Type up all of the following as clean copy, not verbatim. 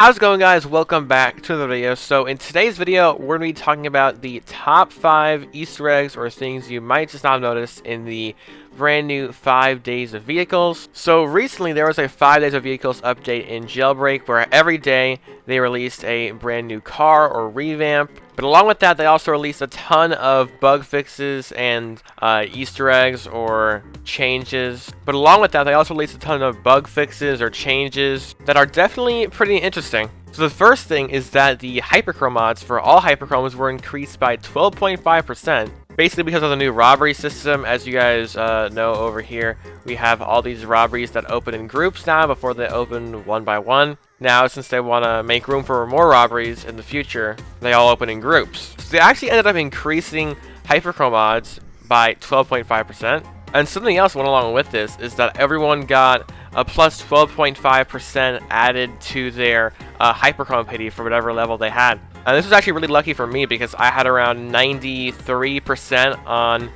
How's it going, guys? Welcome back to the video. So in today's video, we're going to be talking about the top 5 Easter eggs or things you might just not have noticed in the brand new 5 Days of Vehicles. So recently there was a 5 Days of Vehicles update in Jailbreak where every day they released a brand new car or revamp. But along with that, they also released a ton of bug fixes and Easter eggs or changes. But along with that, they also released a ton of bug fixes or changes that are definitely pretty interesting. So the first thing is that the Hyperchrome mods for all Hyperchromes were increased by 12.5%. Basically because of the new robbery system. As you guys know, over here we have all these robberies that open in groups now before they open one by one. Now, since they want to make room for more robberies in the future, they all open in groups. So they actually ended up increasing Hyperchrome mods by 12.5%. And something else went along with this is that everyone got a plus 12.5% added to their Hyperchrome pity for whatever level they had. And this was actually really lucky for me because I had around 93% on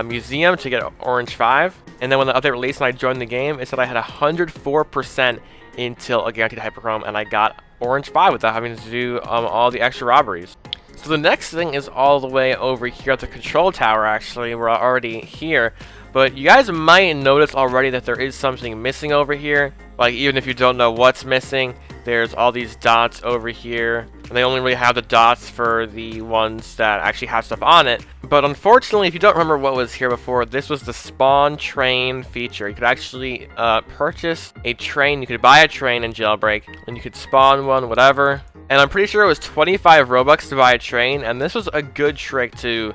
Museum to get Orange 5. And then when the update released and I joined the game, it said I had 104% until a guaranteed Hyperchrome, and I got Orange 5 without having to do all the extra robberies. So the next thing is all the way over here at the control tower. Actually, we're already here, but you guys might notice already that there is something missing over here. Like, even if you don't know what's missing, there's all these dots over here, and they only really have the dots for the ones that actually have stuff on it. But unfortunately, if you don't remember what was here before, this was the spawn train feature. You could actually purchase a train. You could buy a train in Jailbreak, and you could spawn one, whatever. And I'm pretty sure it was 25 Robux to buy a train, and this was a good trick to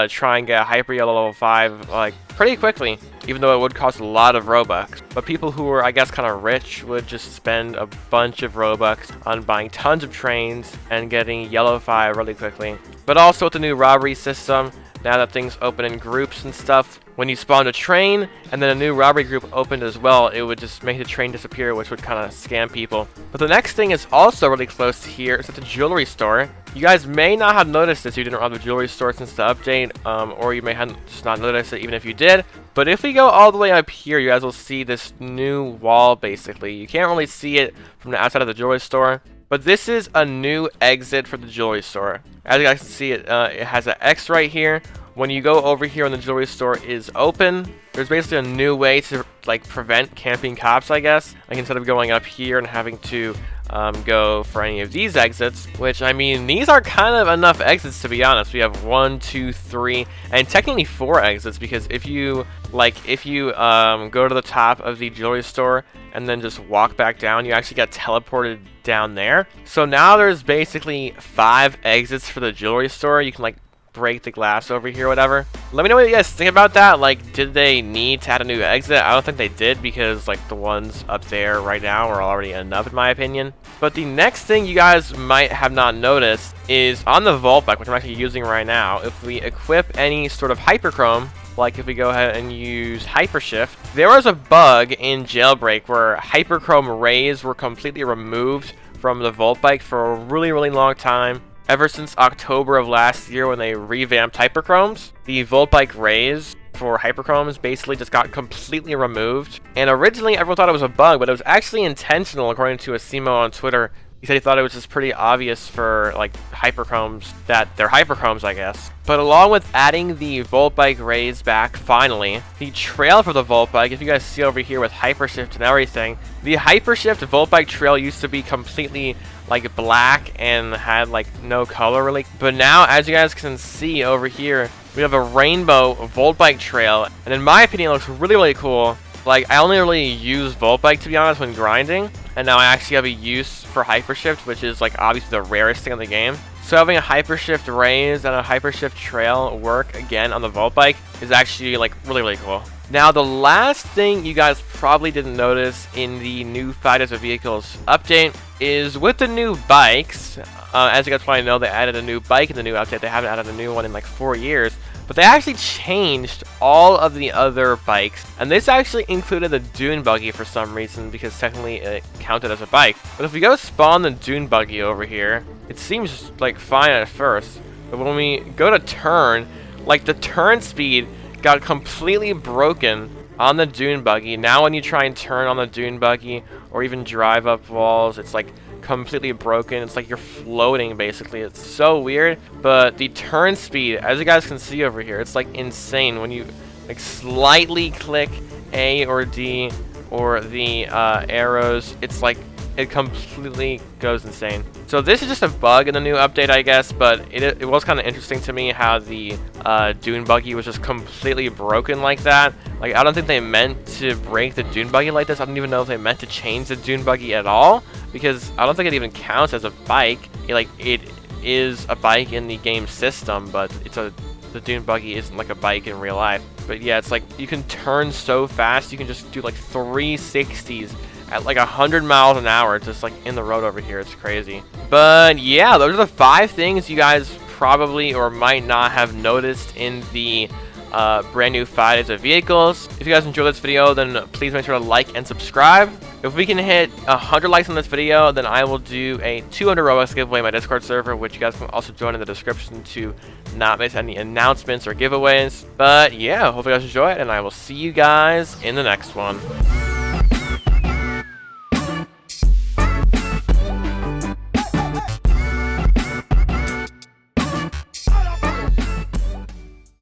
try and get Hyper Yellow level 5 like pretty quickly, even though it would cost a lot of Robux. But people who were, I guess, kind of rich would just spend a bunch of Robux on buying tons of trains and getting Yellow 5 really quickly. But also with the new robbery system, now that things open in groups and stuff, when you spawned a train and then a new robbery group opened as well, it would just make the train disappear, which would kind of scam people. But the next thing is also really close to here. It's at the jewelry store. You guys may not have noticed this if you didn't rob the jewelry store since the update, or you may have just not noticed it even if you did. But if we go all the way up here, you guys will see this new wall basically. You can't really see it from the outside of the jewelry store, but this is a new exit for the jewelry store. As you guys can see, it has an X right here. When you go over here and the jewelry store is open, there's basically a new way to like prevent camping cops, I guess. Like, instead of going up here and having to go for any of these exits, which, I mean, these are kind of enough exits, to be honest. We have 1, 2, 3, and technically 4 exits, because if you go to the top of the jewelry store and then just walk back down, you actually get teleported down there. So now there's basically 5 exits for the jewelry store. You can like break the glass over here, whatever. Let me know what you guys think about that. Like, did they need to add a new exit? I don't think they did, because like the ones up there right now are already enough in my opinion. But the next thing you guys might have not noticed is on the vault bike, which I'm actually using right now. If we equip any sort of Hyperchrome, like if we go ahead and use Hypershift, there was a bug in Jailbreak where Hyperchrome rays were completely removed from the vault bike for a really long time. Ever since October of last year when they revamped Hyperchromes, the Volt Bike rays for Hyperchromes basically just got completely removed. And originally everyone thought it was a bug, but it was actually intentional, according to Asimo on Twitter. He said he thought it was just pretty obvious for like Hyperchromes that they're Hyperchromes, I guess. But along with adding the Volt Bike rays back, finally, the trail for the Volt Bike, if you guys see over here with Hypershift and everything, the Hypershift Volt Bike trail used to be completely like black and had like no color really. But now, as you guys can see over here, we have a rainbow Volt Bike trail, and in my opinion it looks really cool. Like, I only really use Volt Bike, to be honest, when grinding, and now I actually have a use for Hypershift, which is like obviously the rarest thing in the game. So having a Hypershift raise and a Hypershift trail work again on the Volt Bike is actually like really cool. Now, the last thing you guys probably didn't notice in the new 5 Days of Vehicles update is with the new bikes. As you guys probably know, they added a new bike in the new update. They haven't added a new one in like 4 years. But they actually changed all of the other bikes. And this actually included the Dune Buggy for some reason, because technically it counted as a bike. But if we go spawn the Dune Buggy over here, it seems like fine at first. But when we go to turn, like the turn speed got completely broken on the Dune Buggy. Now when you try and turn on the Dune Buggy or even drive up walls, it's like completely broken. It's like you're floating, basically. It's so weird. But the turn speed, as you guys can see over here, it's like insane. When you like slightly click A or D or the arrows, it's like it completely goes insane. So this is just a bug in the new update, I guess, but it was kind of interesting to me how the Dune Buggy was just completely broken like that. Like, I don't think they meant to break the Dune Buggy like this. I don't even know if they meant to change the Dune Buggy at all, because I don't think it even counts as a bike. It is a bike in the game system, but the Dune Buggy isn't like a bike in real life. But yeah, it's like you can turn so fast, you can just do like 360s at like 100 miles an hour, just like in the road over here. It's crazy. But yeah, those are the 5 things you guys probably or might not have noticed in the brand new 5 days of vehicles. If you guys enjoyed this video, then please make sure to like and subscribe. If we can hit 100 likes on this video, then I will do a 200 Robux giveaway in my Discord server, which you guys can also join in the description to not miss any announcements or giveaways. But yeah, hope you guys enjoy it, and I will see you guys in the next one.